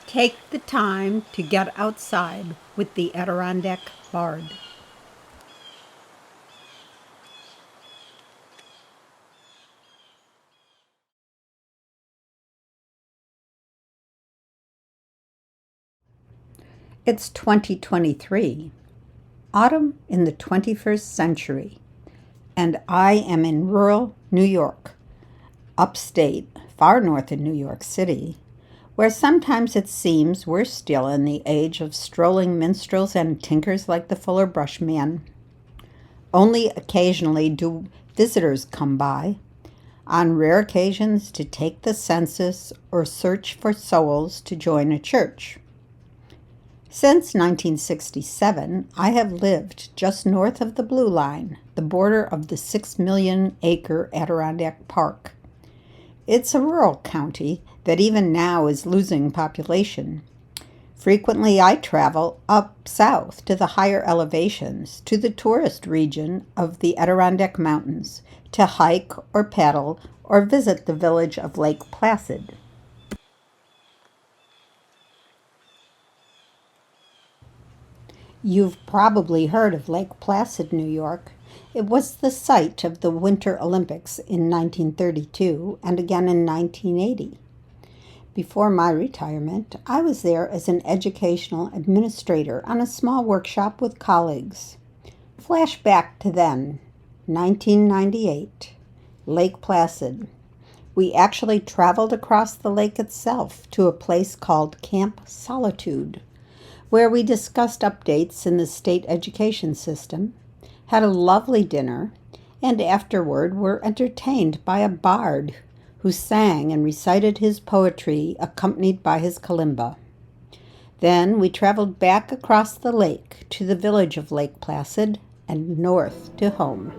Take the time to get outside with the Adirondack Bard. It's 2023, autumn in the 21st century, and I am in rural New York, upstate, far north of New York City, where sometimes it seems we're still in the age of strolling minstrels and tinkers like the Fuller Brush Man. Only occasionally do visitors come by, on rare occasions to take the census or search for souls to join a church. Since 1967, I have lived just north of the Blue Line, the border of the 6 million acre Adirondack Park. It's a rural county that even now is losing population. Frequently, I travel up south to the higher elevations, to the tourist region of the Adirondack Mountains, to hike or paddle or visit the village of Lake Placid. You've probably heard of Lake Placid, New York. It was the site of the Winter Olympics in 1932 and again in 1980. Before my retirement, I was there as an educational administrator on a small workshop with colleagues. Flashback to then, 1998, Lake Placid. We actually traveled across the lake itself to a place called Camp Solitude, where we discussed updates in the state education system, had a lovely dinner, and afterward were entertained by a bard who sang and recited his poetry accompanied by his kalimba. Then we traveled back across the lake to the village of Lake Placid and north to home.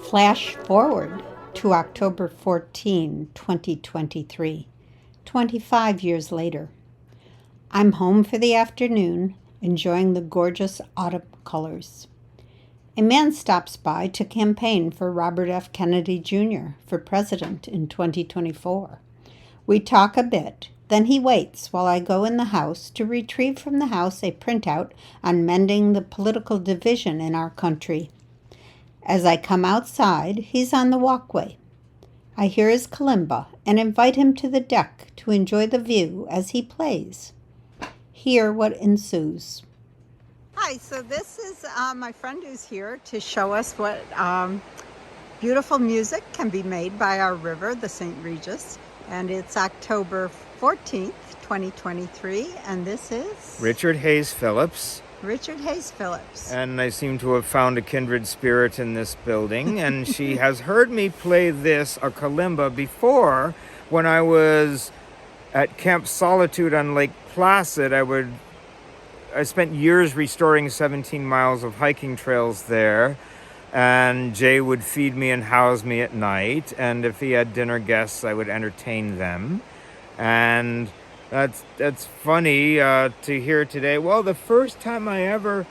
Flash forward to October 14, 2023, 25 years later. I'm home for the afternoon, enjoying the gorgeous autumn colors. A man stops by to campaign for Robert F. Kennedy Jr. for president in 2024. We talk a bit, then he waits while I go in the house to retrieve from the house a printout on mending the political division in our country. As I come outside, he's on the walkway. I hear his kalimba and invite him to the deck to enjoy the view as he plays. Hear what ensues. Hi, so this is my friend who's here to show us what beautiful music can be made by our river, the St. Regis. And it's October 14th, 2023, and this is Richard Hayes Phillips. Richard Hayes Phillips. And I seem to have found a kindred spirit in this building. And she has heard me play this, a kalimba, before when I was at Camp Solitude on Lake Placid. I spent years restoring 17 miles of hiking trails there. And Jay would feed me and house me at night. And if he had dinner guests, I would entertain them. And that's funny to hear today. Well, the first time I ever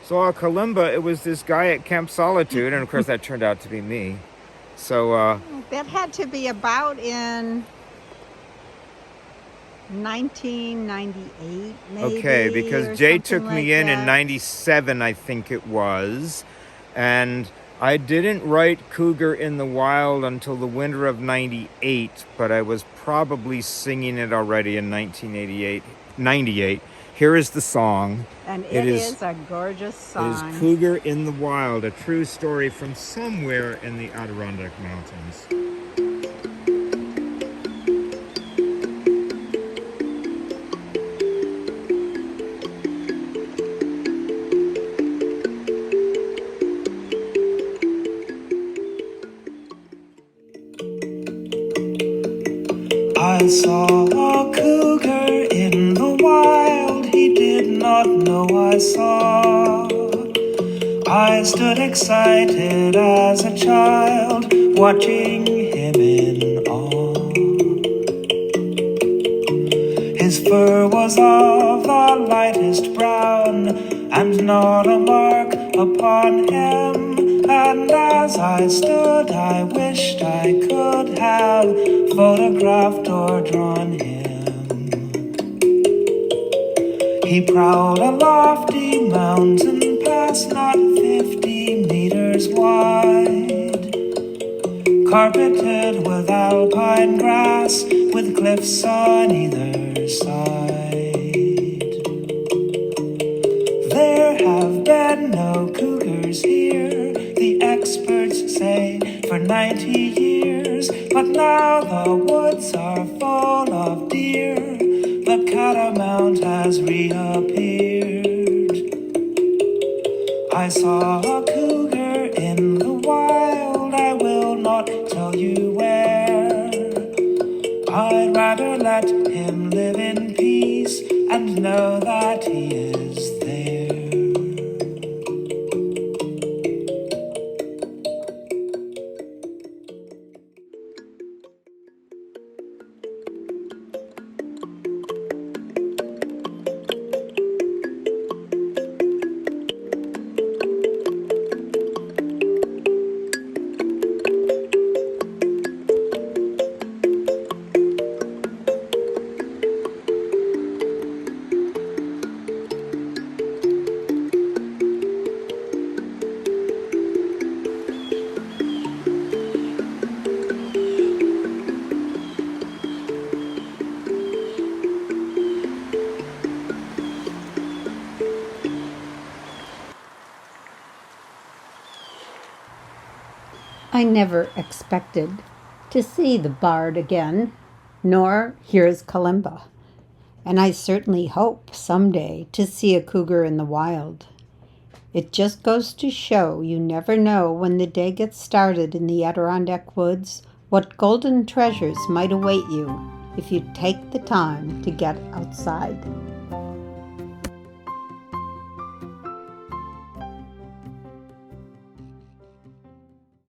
saw a kalimba, it was this guy at Camp Solitude, and of course that turned out to be me. So that had to be about in 1998, maybe. Okay, because Jay took me in 97, I think it was, and I didn't write Cougar in the Wild until the winter of 98, but I was probably singing it already in 98. Here is the song. And it is a gorgeous song. It is Cougar in the Wild, a true story from somewhere in the Adirondack Mountains. I saw a cougar in the wild, he did not know I saw. I stood excited as a child, watching him in awe. His His fur was of the lightest brown, and not a mark upon him. And as I stood, I wished I could have photographed or drawn him. He prowled a lofty mountain pass not 50 meters wide, carpeted with alpine grass, with cliffs on either side. There have been no cougars here, the experts say, for 90 years. But now the woods are full of deer, the catamount has reappeared. I saw a cougar in the wild, I will not tell you where. I'd rather let him live in peace and know that he is there. I never expected to see the bard again, nor hear his kalimba, and I certainly hope someday to see a cougar in the wild. It just goes to show you never know when the day gets started in the Adirondack woods what golden treasures might await you if you take the time to get outside.